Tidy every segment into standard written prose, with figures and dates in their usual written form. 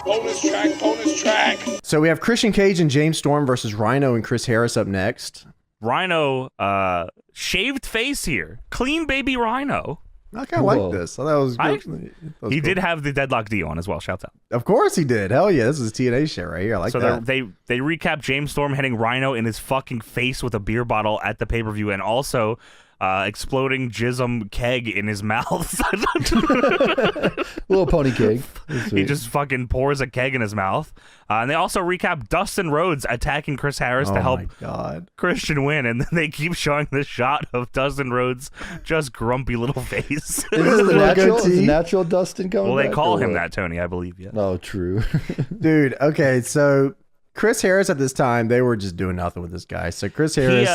Bonus track. So we have Christian Cage and James Storm versus Rhino and Chris Harris up next. Rhino, shaved face here. Clean baby Rhino. I kind of like this. I thought it was he did have the Deadlock D on as well. Shouts out. Of course he did. Hell yeah, this is a TNA shit right here. I like that. So they recap James Storm hitting Rhino in his fucking face with a beer bottle at the pay-per-view, and also exploding jism keg in his mouth. Little pony keg. He just fucking pours a keg in his mouth. And they also recap Dustin Rhodes attacking Chris Harris to help Christian win, and then they keep showing this shot of Dustin Rhodes' just grumpy little face. Is this the natural Dustin coming Well, they back, call him that, Tony, I believe, yeah. Oh, true. Dude, okay, so Chris Harris at this time, they were just doing nothing with this guy. So Chris Harris,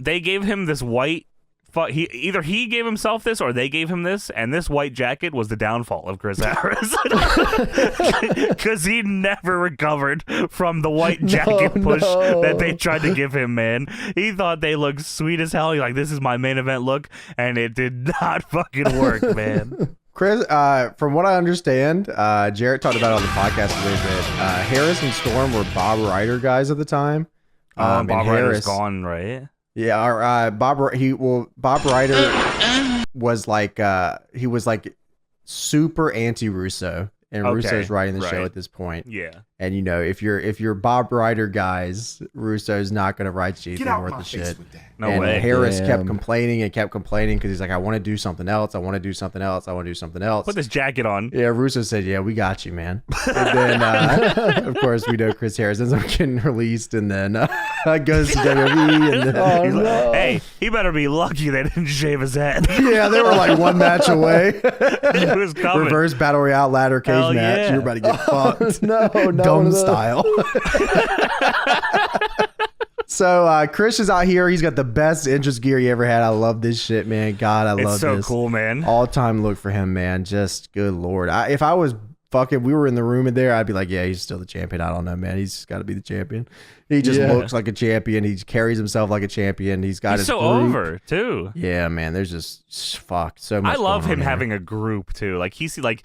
they gave him this white. Either he gave himself this or they gave him this, and this white jacket was the downfall of Chris Harris because he never recovered from the white jacket push that they tried to give him. Man, he thought they looked sweet as hell. He's like, "This is my main event look," and it did not fucking work, man. Chris, from what I understand, Jarrett talked about it on the podcast a little bit. Harris and Storm were Bob Ryder guys at the time. Bob Ryder's gone, right? Yeah, Bob Ryder was like he was like super anti-Russo, and Russo's writing the show at this point. Yeah, and you know, if you're Bob Ryder guys, Russo's not gonna write you anything worth the shit. No and way. Harris kept complaining because he's like, I want to do something else. I want to do something else. I want to do something else. Put this jacket on. Yeah, Russo said, yeah, we got you, man. And then, of course, we know Chris Harris ends up getting released and then goes to WWE. And then he's like, hey, he better be lucky they didn't shave his head. Yeah, they were like one match away. It was coming. Reverse Battle Royale ladder cage match. Yeah. You're about to get fucked. No, Gum style. So Chris is out here. He's got the best entrance gear he ever had. I love this shit, man. God, I love this. It's so cool, man. All-time look for him, man. Just good Lord. If I was fucking, we were in the room in there, I'd be like, yeah, he's still the champion. I don't know, man. He's got to be the champion. He just looks like a champion. He carries himself like a champion. He's got his so group. Over, too. Yeah, man. There's just, so much I love him there. having a group, too. Like, he's like...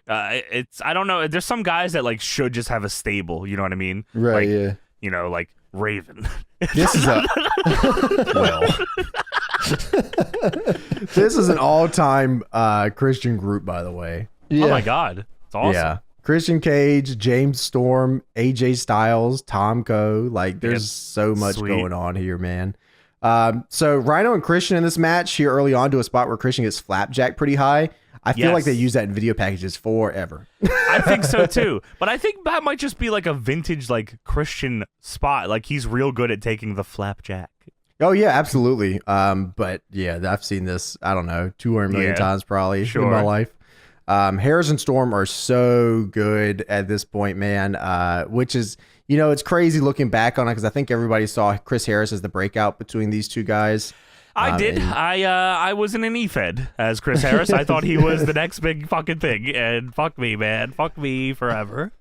it's I don't know. There's some guys that like should just have a stable. You know what I mean? Right. Like, yeah. You know, like Raven. This is this is an all-time Christian group, by the way. Yeah. Oh my God, it's awesome. Yeah. Christian Cage, James Storm, AJ Styles, Tom Co. Like, there's so much going on here, man. So Rhino and Christian in this match here early on to a spot where Christian gets flapjack pretty high. I feel like they use that in video packages forever. I think so too. But I think that might just be like a vintage like Christian spot. Like he's real good at taking the flapjack. Oh yeah, absolutely. But yeah, I've seen this, I don't know, 200 million times probably in my life. Harris and Storm are so good at this point, man. Which is, you know, it's crazy looking back on it because I think everybody saw Chris Harris as the breakout between these two guys. I did. I was in an E-Fed as Chris Harris. I thought he was the next big fucking thing. And fuck me, man. Fuck me forever.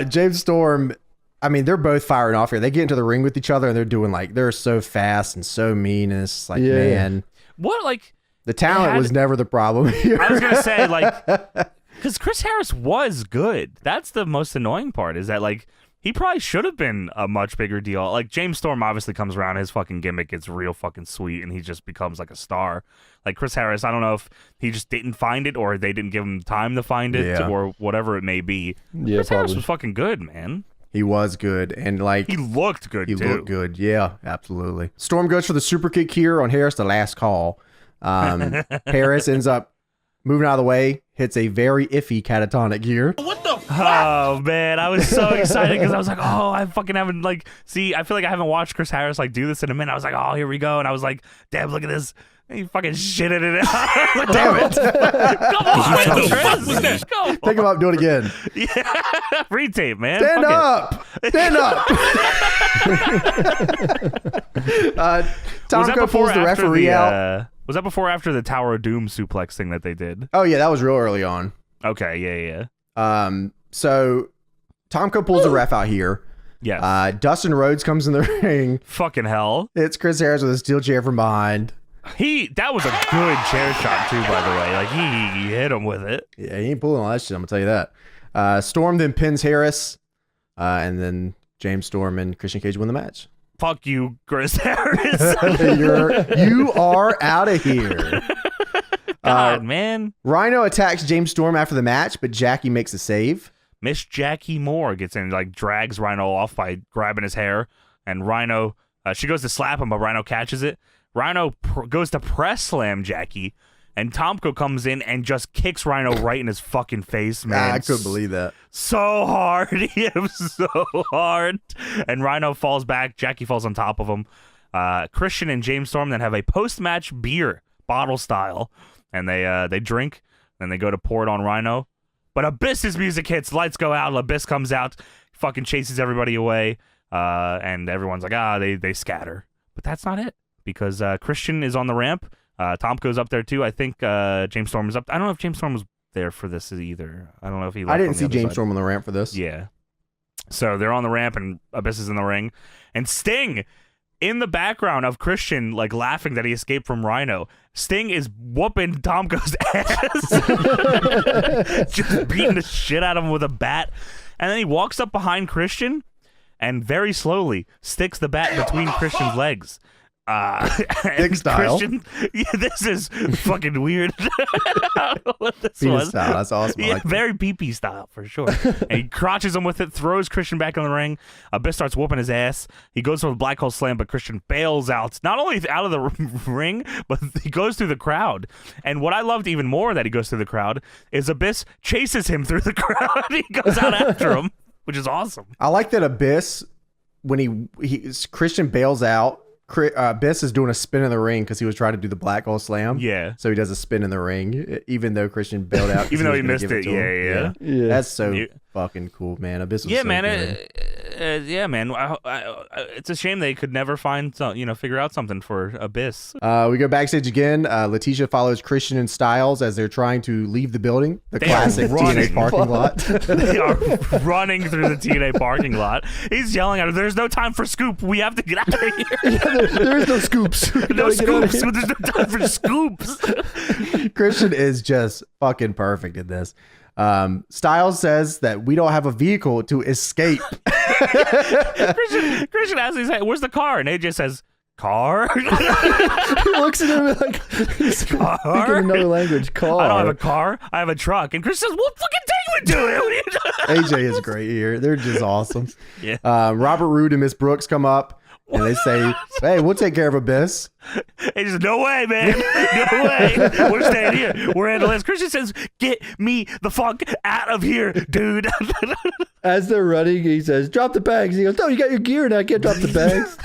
James Storm, I mean, they're both firing off here. They get into the ring with each other and they're doing like, they're so fast and so mean. And it's like, man. What, like... The talent was never the problem here. I was going to say, like... Because Chris Harris was good. That's the most annoying part, is that, like... He probably should have been a much bigger deal. Like, James Storm obviously comes around, his fucking gimmick gets real fucking sweet, and he just becomes like a star. Like, Chris Harris, I don't know if he just didn't find it, or they didn't give him time to find it, or whatever it may be. Yeah, Chris Harris was fucking good, man. He was good, and like... He looked good, too. He looked good, yeah, absolutely. Storm goes for the super kick here on Harris, the last call. Harris ends up moving out of the way, hits a very iffy catatonic here. What the fuck? Oh, man. I was so excited because I was like, oh, I fucking haven't, like, I feel like I haven't watched Chris Harris, like, do this in a minute. I was like, oh, here we go. And I was like, damn, look at this. And he fucking shitted it out. Like, damn it. Come on, Chris. Take him up, do it again. Yeah. Retape, man. Stand up. Stand up. Tom Co pulls the referee out. Was that before or after the Tower of Doom suplex thing that they did? Oh, yeah, that was real early on. Okay, yeah. So Tom Co pulls the ref out here. Yes. Dustin Rhodes comes in the ring. Fucking hell. It's Chris Harris with a steel chair from behind. That was a good chair shot too, by the way. Like he hit him with it. Yeah, he ain't pulling all that shit, I'm gonna tell you that. Storm then pins Harris, and then James Storm and Christian Cage win the match. Fuck you, Chris Harris. You are out of here. God, man. Rhino attacks James Storm after the match, but Jackie makes a save. Miss Jackie Moore gets in, like, drags Rhino off by grabbing his hair, and Rhino, she goes to slap him, but Rhino catches it. Rhino goes to press slam Jackie, and Tomko comes in and just kicks Rhino right in his fucking face, man. I couldn't believe that. So hard. He hit him so hard. And Rhino falls back. Jackie falls on top of him. Christian and James Storm then have a post-match beer, bottle style, and they drink, and they go to pour it on Rhino. But Abyss's music hits, lights go out, Abyss comes out, fucking chases everybody away, and everyone's like, they scatter. But that's not it, because Christian is on the ramp. Tom goes up there too. I think James Storm is up. I don't know if James Storm was there for this either. I don't know if he left. I didn't see James Storm on the ramp for this. Yeah. So they're on the ramp, and Abyss is in the ring. And Sting, in the background of Christian, like, laughing that he escaped from Rhino, Sting is whooping Tomko's ass. Just beating the shit out of him with a bat. And then he walks up behind Christian and very slowly sticks the bat between Christian's legs. Big style. Christian, yeah, this is fucking weird. I don't know what this was. Style. That's awesome. Yeah, like very pee-pee style for sure. And he crotches him with it, throws Christian back in the ring. Abyss starts whooping his ass. He goes for the black hole slam, but Christian bails out. Not only out of the ring, but he goes through the crowd. And what I loved even more that he goes through the crowd is Abyss chases him through the crowd. He goes out after him, which is awesome. I like that Abyss, when Christian bails out, Abyss is doing a spin in the ring because he was trying to do the black hole slam. Yeah. So he does a spin in the ring, even though Christian bailed out. Even though he missed it. Yeah. That's so fucking cool, man. Abyss was so man. good. It's a shame they could never find figure out something for Abyss. We go backstage again. Letitia follows Christian and Styles as they're trying to leave the building. The classic TNA parking lot. They are running through the TNA parking lot. He's yelling at her, "There's no time for scoop. We have to get out of here." There's no scoops. No scoops. There's no time for scoops. Christian is just fucking perfect in this. Styles says that we don't have a vehicle to escape. Christian asks, he's like, "Where's the car?" And AJ says, "Car?" He looks at him like he's speaking another language. Car. I don't have a car. I have a truck. And Chris says, "What fucking thing we doing?" AJ is great here. They're just awesome. Yeah. Robert Roode and Miss Brooks come up. And they say, "Hey, we'll take care of Abyss." He says, "No way, man. No way. We're staying here. We're handling this." Christian says, "Get me the fuck out of here, dude." As they're running, he says, "Drop the bags." He goes, "No, you got your gear now. I can't drop the bags."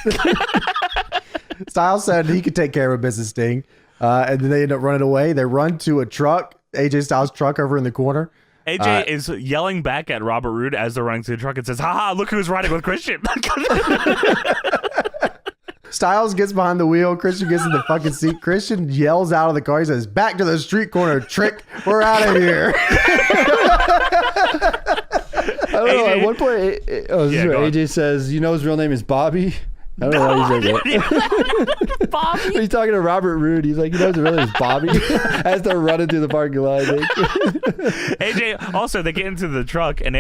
Styles said he could take care of Abyss and Sting. And then they end up running away. They run to a truck, AJ Styles' truck over in the corner. AJ is yelling back at Robert Roode as they're running to the truck and says, "Haha, look who's riding with Christian." Styles gets behind the wheel. Christian gets in the fucking seat. Christian yells out of the car. He says, "Back to the street corner, Trick. We're out of here." I don't know. At one point, AJ says, "You know his real name is Bobby." I don't know why he said that. Bobby? He's talking to Robert Roode. He's like, "You know his real name is Bobby." As they're running through the parking lot. AJ, also, they get into the truck, and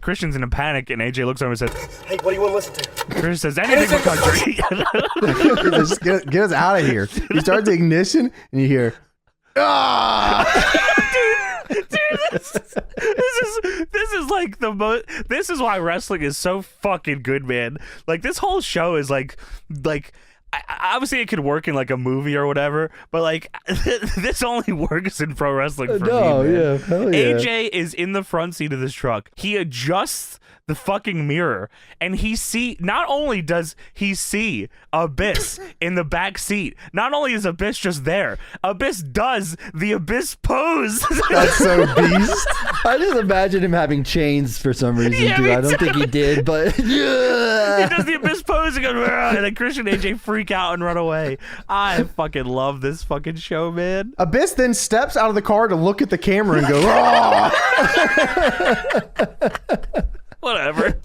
Christian's in a panic, and AJ looks over and says, "Hey, what do you want to listen to?" Christian says, "Anything for country." Just get us out of here. You start the ignition, and you hear, "Ah!" This is like the most. This is why wrestling is so fucking good, man. Like, this whole show is like. Obviously, it could work in like a movie or whatever, but like this only works in pro wrestling for me. Man. Hell yeah. AJ is in the front seat of this truck. He adjusts the fucking mirror, and not only does he see Abyss in the back seat, not only is Abyss just there, Abyss does the Abyss pose. That's so beast. I just imagine him having chains for some reason, too. I don't think he did, but he does the Abyss pose and goes, and then Christian and AJ freak out and run away. I fucking love this fucking show, man. Abyss then steps out of the car to look at the camera and go, "Oh!" Whatever.